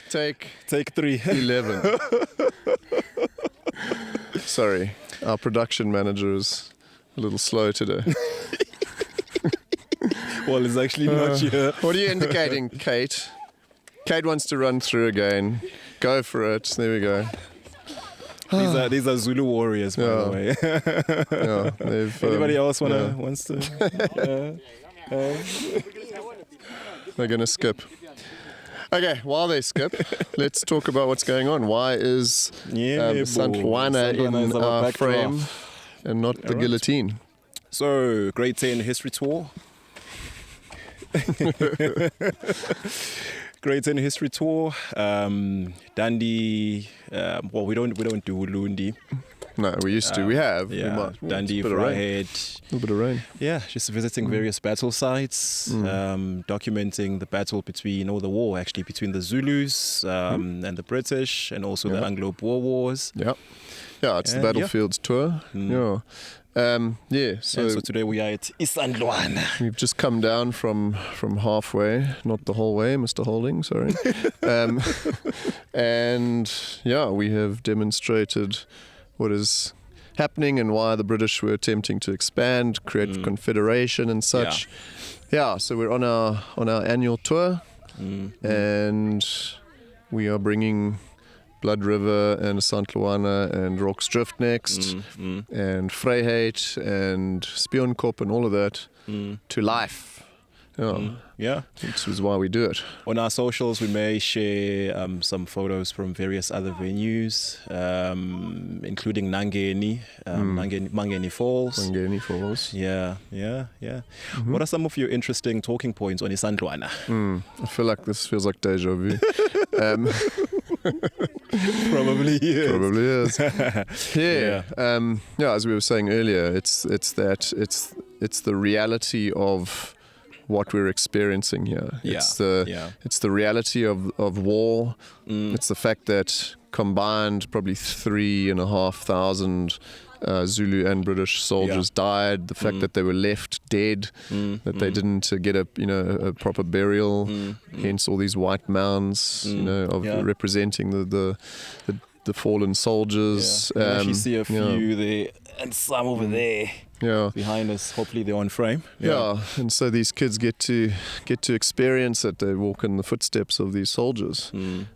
Take 3. 11. Sorry, our production manager is a little slow today. Well, it's actually not here. What are you indicating, Kate? Kate wants to run through again. Go for it. There we go. These are Zulu warriors, by the way. Anybody else wants to? They're going to skip. Okay, while they skip, let's talk about what's going on. Why is Isandlwana in our frame and not the guillotine? So, Grade 10 history tour. Grade 10 history tour. Dundee. Well, we don't do Ulundi. No, we used to. We have. Yeah, Dundee, Vryheid. A little bit of rain. Yeah, just visiting various battle sites, documenting the battle between the war actually between the Zulus and the British, and also the Anglo-Boer Wars. Yeah, it's the battlefields tour. So today we are at Isandlwana. We've just come down from halfway, not the whole way, Mr. Holding, sorry. And we have demonstrated what is happening and why the British were attempting to expand, create a confederation and such. So we're on our annual tour, and we are bringing Blood River and Isandlwana and Rorke's Drift next, and Vryheid and Spionkop and all of that to life. Which is why we do it. On our socials, we may share some photos from various other venues, including Mangeni Falls. Mangeni Falls. Yeah. What are some of your interesting talking points on Isandlwana? I feel like this feels like deja vu. Probably is. As we were saying earlier, it's the reality of what we're experiencing here. It's the reality of war. It's the fact that combined probably 3,500 Zulu and British soldiers died. The fact that they were left dead, that they didn't get a proper burial. Hence all these white mounds, representing the fallen soldiers. You actually see a few there and some over there. Behind us, hopefully they're on frame. And so these kids get to experience it. They walk in the footsteps of these soldiers.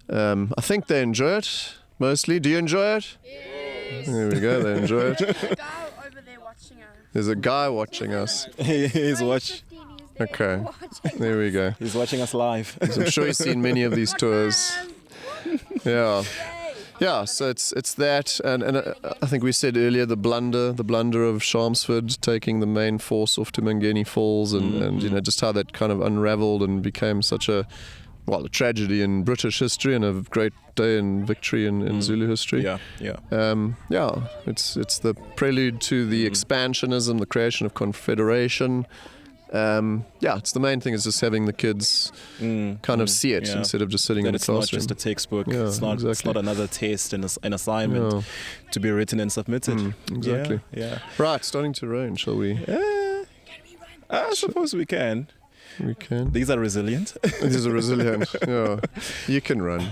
I think they enjoy it mostly. Do you enjoy it? Yes. There we go. They enjoy it. There's a guy over there watching us. There's a guy watching us. He's watching. Okay. There we go. He's watching us live. So I'm sure he's seen many of these tours. So it's that, and I think we said earlier the blunder of Chelmsford taking the main force off to Mangeni Falls, and just how that kind of unraveled and became such a tragedy in British history and a great day in victory in Zulu history. It's the prelude to the expansionism, the creation of confederation. It's the main thing is just having the kids kind of see it instead of just sitting in the classroom. It's not just a textbook. It's not another test and an assignment to be written and submitted. Exactly. Right, starting to rain. Shall we? I suppose we can. We can. These are resilient. These are resilient. You can run.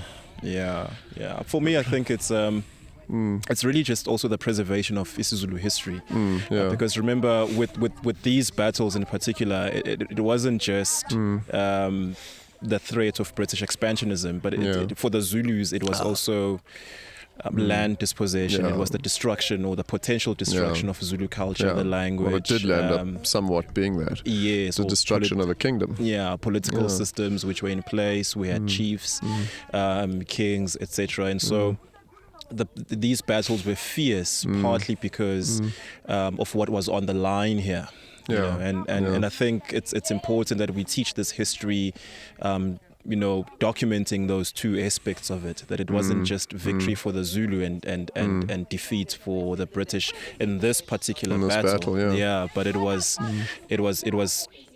For me, I think it's really just also the preservation of isiZulu history. Because remember, with these battles in particular, it wasn't just the threat of British expansionism, but for the Zulus, it was also land dispossession. It was the destruction or the potential destruction of Zulu culture, the language. Well, it did land up somewhat being that. Yes. The destruction of a kingdom. Political systems which were in place. We had chiefs, kings, etc. And so these battles were fierce, partly because of what was on the line here. And I think it's important that we teach this history, documenting those two aspects of it, that it wasn't just victory for the Zulu and defeat for the British in this particular battle. But it was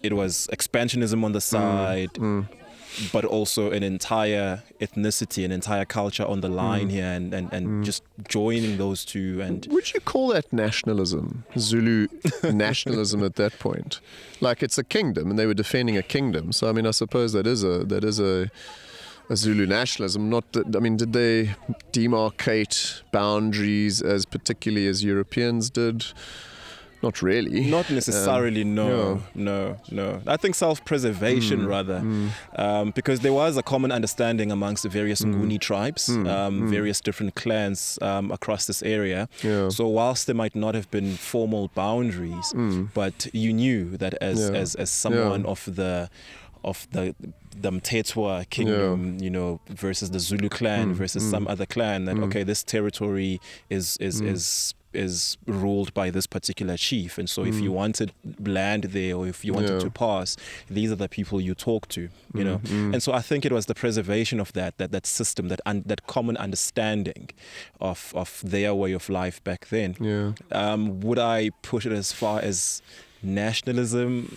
expansionism on the side. but also an entire ethnicity, an entire culture on the line here, and just joining those two. And would you call that nationalism, Zulu nationalism at that point? Like, it's a kingdom, and they were defending a kingdom. So I mean, I suppose that is a Zulu nationalism. Not that, I mean, did they demarcate boundaries as particularly as Europeans did? Not really. Not necessarily, no. I think self-preservation rather, because there was a common understanding amongst the various Nguni tribes, various different clans across this area. Yeah. So whilst there might not have been formal boundaries, but you knew that as someone of the Mthethwa kingdom, you know, versus the Zulu clan versus some other clan, that okay, this territory is ruled by this particular chief, and so if you wanted land there, or if you wanted to pass, these are the people you talk to, you know. And so I think it was the preservation of that system, that common understanding of their way of life back then. Would I push it as far as nationalism?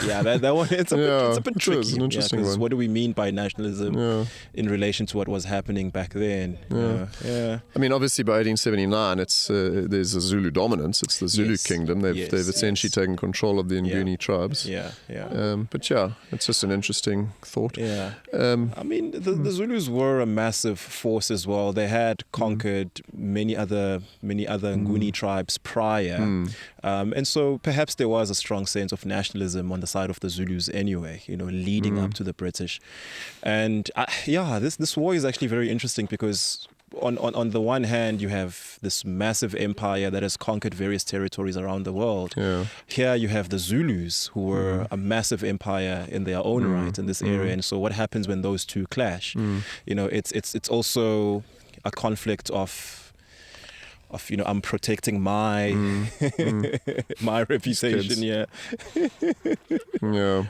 Yeah, that one, it's a bit tricky. It's an interesting one. What do we mean by nationalism in relation to what was happening back then? I mean, obviously by 1879, it's there's a Zulu dominance. It's the Zulu kingdom. They've essentially taken control of the Nguni tribes. But it's just an interesting thought. I mean, the Zulus were a massive force as well. They had conquered many other Nguni tribes prior, and so perhaps there was a strong sense of nationalism on the side of the Zulus anyway, you know, leading up to the British. And this war is actually very interesting because on the one hand, you have this massive empire that has conquered various territories around the world. Here you have the Zulus, who were a massive empire in their own right in this area. And so what happens when those two clash? You know, it's also a conflict of you know, I'm protecting my my reputation.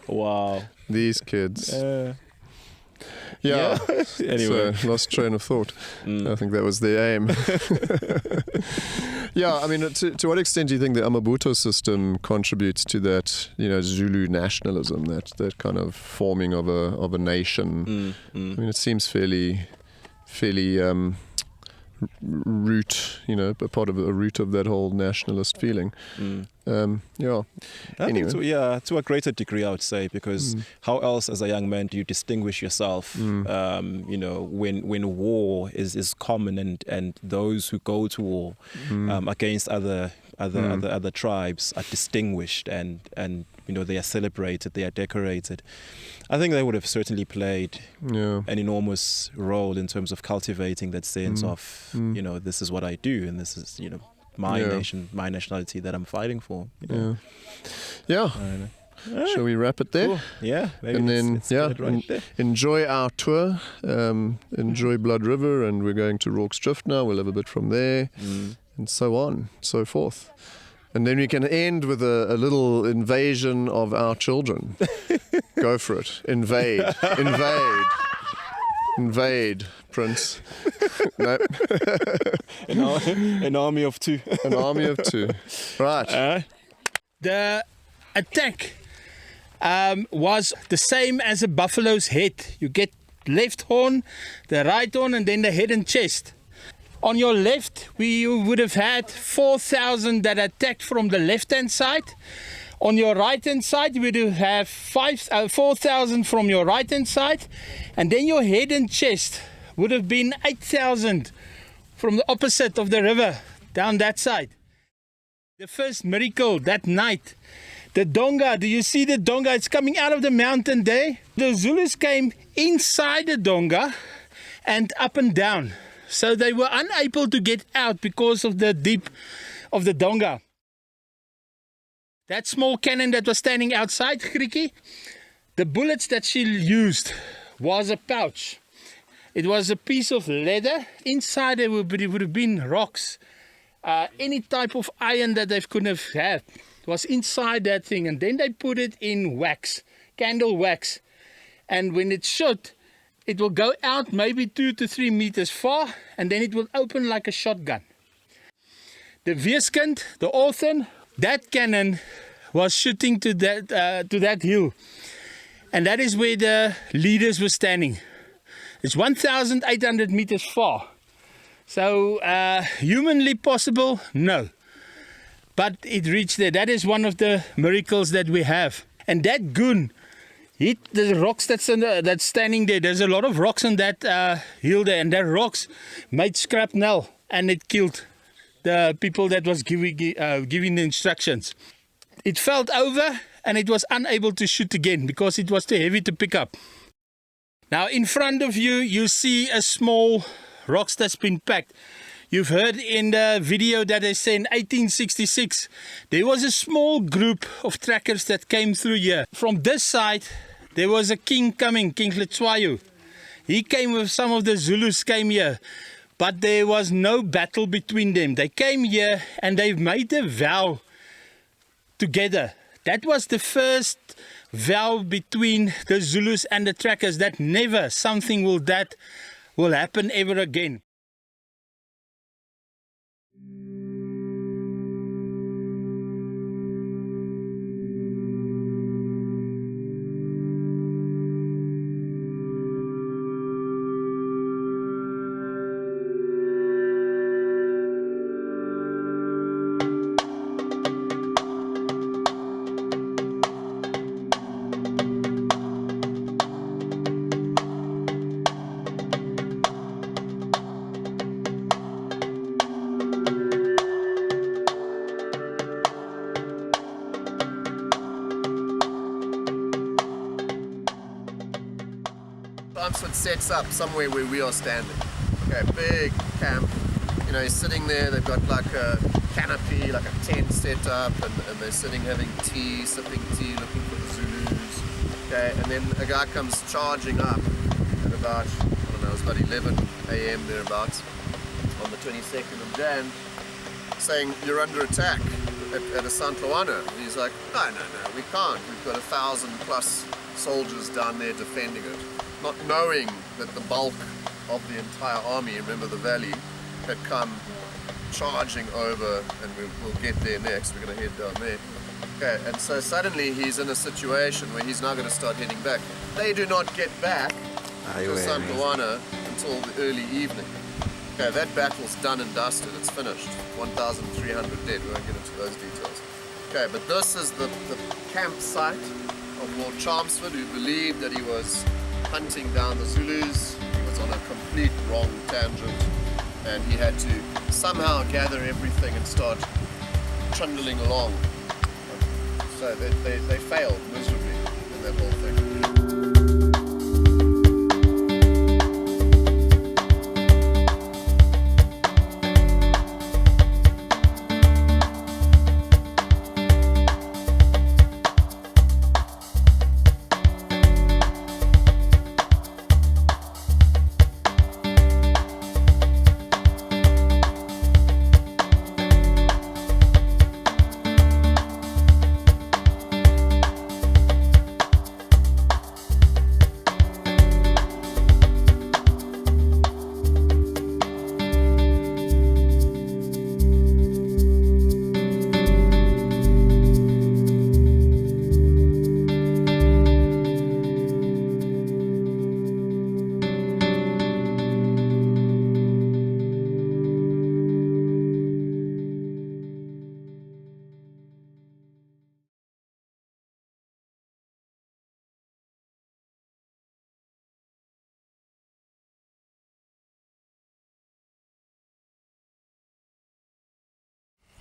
Wow. These kids. Anyway, so, lost train of thought. I think that was the aim. I mean, to what extent do you think the Amabuto system contributes to that, you know, Zulu nationalism, that kind of forming of a nation? I mean, it seems fairly root, you know, a part of a root of that whole nationalist feeling. I think to a greater degree, I would say, because how else as a young man do you distinguish yourself, you know, when war is common and those who go to war against other tribes are distinguished and you know, they are celebrated, they are decorated. I think they would have certainly played an enormous role in terms of cultivating that sense of, you know, this is what I do and this is, you know, my nation, my nationality that I'm fighting for. You know? Shall we wrap it there? Cool. Yeah, maybe and then let's get it right there. Enjoy our tour. Enjoy Blood River, and we're going to Rorke's Drift now. We'll have a bit from there, and so on, so forth. And then we can end with a little invasion of our children. Go for it. Invade, Prince. No. An army of two. An army of two. Right. The attack was the same as a buffalo's head. You get left horn, the right horn, and then the head and chest. On your left, we would have had 4,000 that attacked from the left-hand side. On your right-hand side, we would have 4,000 from your right-hand side. And then your head and chest would have been 8,000 from the opposite of the river, down that side. The first miracle that night, the donga, do you see the donga? It's coming out of the mountain there. The Zulus came inside the donga and up and down. So they were unable to get out because of the deep of the donga. That small cannon that was standing outside, Grieke, the bullets that she used was a pouch. It was a piece of leather. Inside there would have been rocks. Any type of iron that they couldn't have had was inside that thing. And then they put it in wax, candle wax. And when it shot, it will go out maybe 2 to 3 meters far, and then it will open like a shotgun. The Weeskind, the Orphan, that cannon was shooting to that hill. And that is where the leaders were standing. It's 1,800 meters far. So humanly possible? No. But it reached there. That is one of the miracles that we have. And that goon hit the rocks that's standing there. There's a lot of rocks on that hill there. And that rocks made shrapnel. And it killed the people that was giving the instructions. It fell over and it was unable to shoot again because it was too heavy to pick up. Now in front of you, you see a small rocks that's been packed. You've heard in the video that they say in 1866, there was a small group of trackers that came through here. From this side, there was a king coming, King Letshwayo. He came with some of the Zulus came here. But there was no battle between them. They came here and they made a vow together. That was the first vow between the Zulus and the trackers, that never something that will happen ever again. Chelmsford sets up somewhere where we are standing. Okay, big camp. You know, he's sitting there, they've got like a canopy, like a tent set up, and they're sitting having tea, sipping tea, looking for the Zulus. Okay, and then a guy comes charging up at about, I don't know, it was about 11 a.m. thereabouts on the 22nd of Jan, saying, you're under attack at Isandlwana. And he's like, no, we can't. We've got 1,000 plus soldiers down there defending it. Not knowing that the bulk of the entire army, remember the valley, had come charging over, and we'll get there next. We're going to head down there. Okay, and so suddenly he's in a situation where he's now going to start heading back. They do not get back to Isandlwana until the early evening. Okay, that battle's done and dusted. It's finished. 1,300 dead. We won't get into those details. Okay, but this is the campsite of Lord Chelmsford, who believed that he was hunting down the Zulus. He was on a complete wrong tangent, and he had to somehow gather everything and start trundling along. So they failed miserably in that whole thing.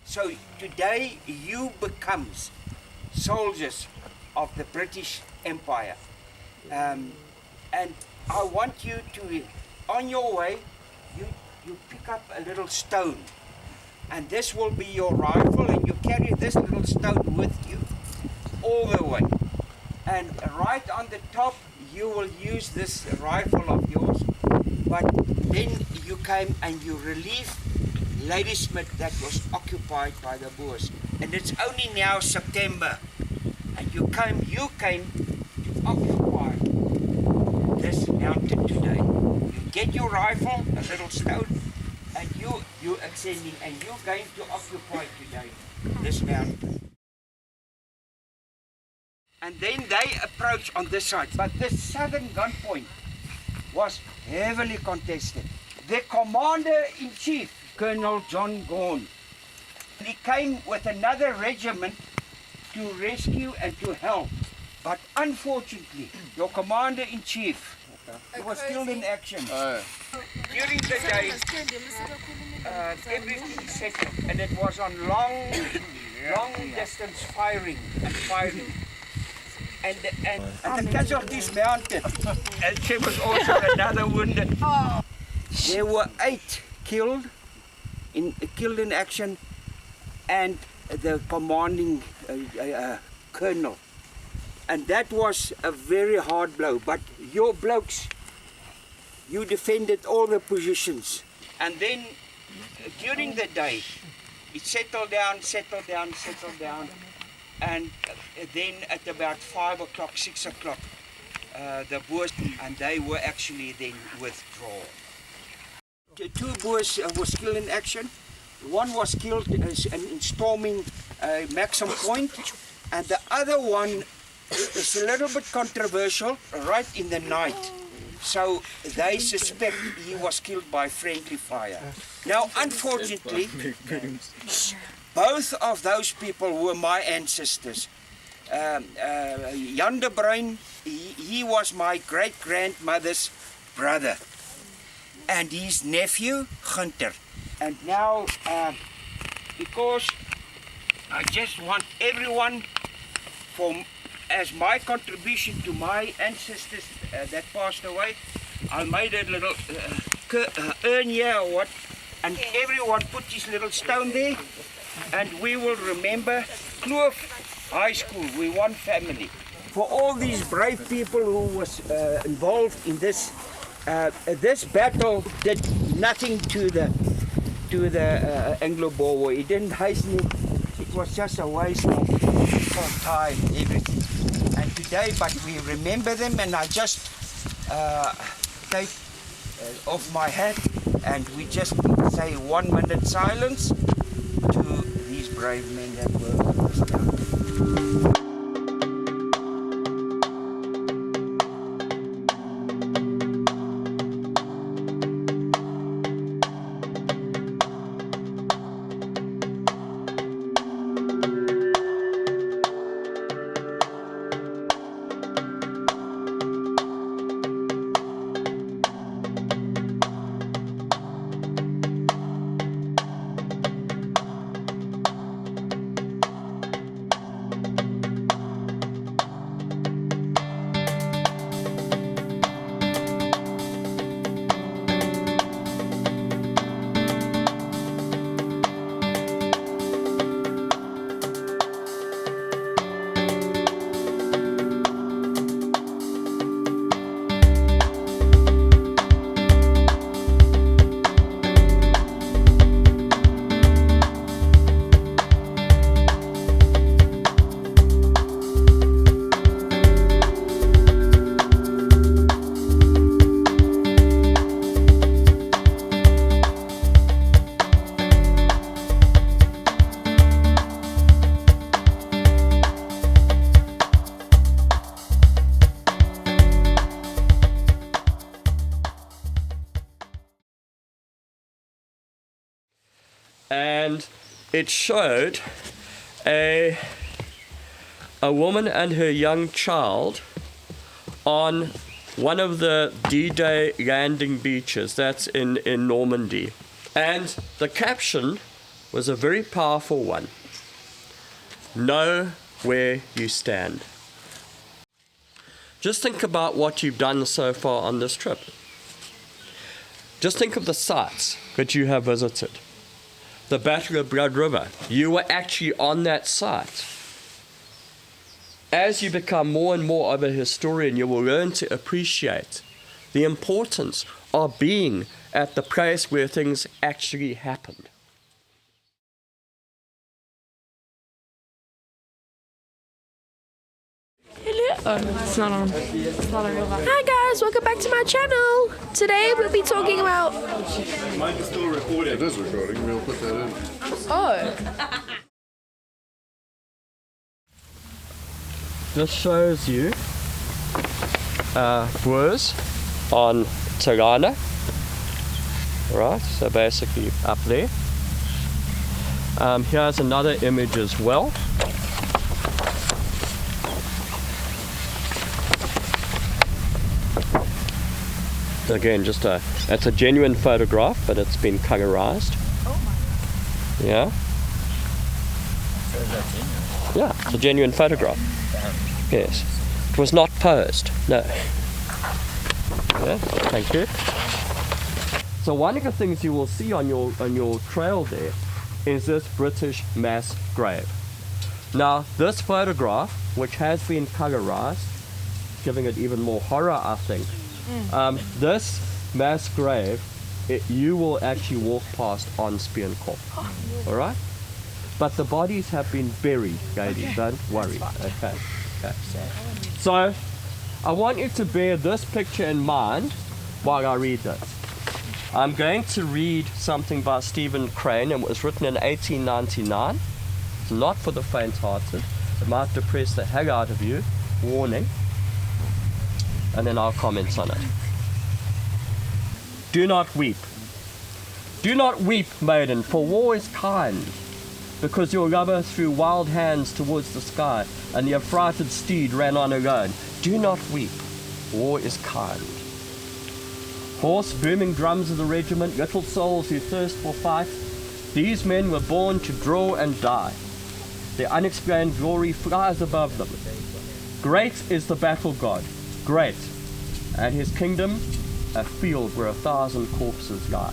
So today you becomes soldiers of the British Empire, and I want you to, on your way, you pick up a little stone, and this will be your rifle, and you carry this little stone with you all the way, and right on the top you will use this rifle of yours, but then you came and you relieved Ladysmith that was occupied by the Boers, and it's only now September, and you came to occupy this mountain today. You get your rifle, a little stone, and you ascending, and you're going to occupy today this mountain. And then they approached on this side. But the southern gun point was heavily contested. The commander-in-chief, Colonel John Gorn, he came with another regiment to rescue and to help. But unfortunately, your commander-in-chief was killed in action. During the day, everything settled, and it was on long distance firing and firing. And the casualties mounted, and there was also another wounded. There were 8 killed in action, and the commanding colonel. And that was a very hard blow. But your blokes, you defended all the positions. And then during the day, it settled down. And then at about 5 o'clock, 6 o'clock, the Boers, and they were actually then withdrawn. 2 Boers was killed in action. One was killed in storming Maxim Point, and the other one is a little bit controversial, right in the night. So they suspect he was killed by friendly fire. Now, unfortunately, both of those people were my ancestors. Jan de Bruin, he was my great-grandmother's brother, and his nephew, Gunter. And now, because I just want everyone, as my contribution to my ancestors that passed away, I made a little urn here or what, and everyone put his little stone there, and we will remember Kloof High School. We one family. For all these brave people who was involved in this, this battle did nothing to the Anglo-Boer War. It didn't hasten it. It was just a waste of time, everything. And today, but we remember them, and I just take off my hat, and we just say 1 minute silence to these brave men that were on this town. And it showed a woman and her young child on one of the D-Day landing beaches. That's in Normandy. And the caption was a very powerful one. Know where you stand. Just think about what you've done so far on this trip. Just think of the sites that you have visited. The Battle of Blood River, you were actually on that site. As you become more and more of a historian, you will learn to appreciate the importance of being at the place where things actually happened. Oh, it's not on. It's not on real life. Hi guys, welcome back to my channel. Today we'll be talking about... Mine is still recording. It is recording, we'll put that in. Oh. this shows you Boers on Talana. Right, so basically up there. Here's another image as well. Again, it's a genuine photograph, but it's been colorized. Oh my. Yeah. Yeah, it's a genuine photograph. Yes. It was not posed. No. Yeah, thank you. So one of the things you will see on your trail there is this British mass grave. Now, this photograph, which has been colorized, giving it even more horror, I think. This mass grave, you will actually walk past on Spionkop. All right? But the bodies have been buried, ladies. Don't worry. Okay. So, I want you to bear this picture in mind while I read this. I'm going to read something by Stephen Crane, and it was written in 1899. It's not for the faint-hearted. It might depress the hell out of you. Warning. And then I'll comment on it. Do not weep. Do not weep, maiden, for war is kind, because your lover threw wild hands towards the sky, and the affrighted steed ran on alone. Do not weep. War is kind. Hoarse, booming drums of the regiment, little souls who thirst for fight, these men were born to draw and die. Their unexplained glory flies above them. Great is the battle god, great, and his kingdom a field where 1,000 corpses lie.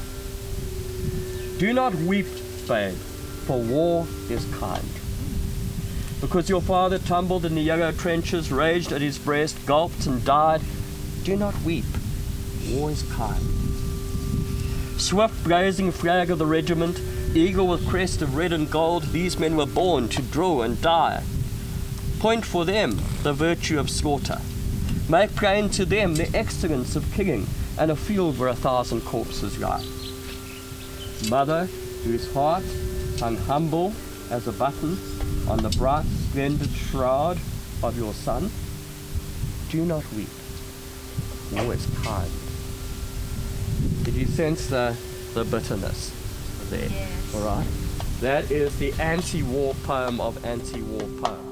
Do not weep, babe, for war is kind. Because your father tumbled in the yellow trenches, raged at his breast, gulped and died, do not weep. War is kind. Swift blazing flag of the regiment, eagle with crest of red and gold, these men were born to draw and die. Point for them the virtue of slaughter. Make plain to them the excellence of killing, and a field where 1,000 corpses lie. Mother, whose heart hung humble as a button on the bright, splendid shroud of your son, do not weep. War is kind. Did you sense the bitterness there? Yes. All right. That is the anti-war poem of anti-war poems.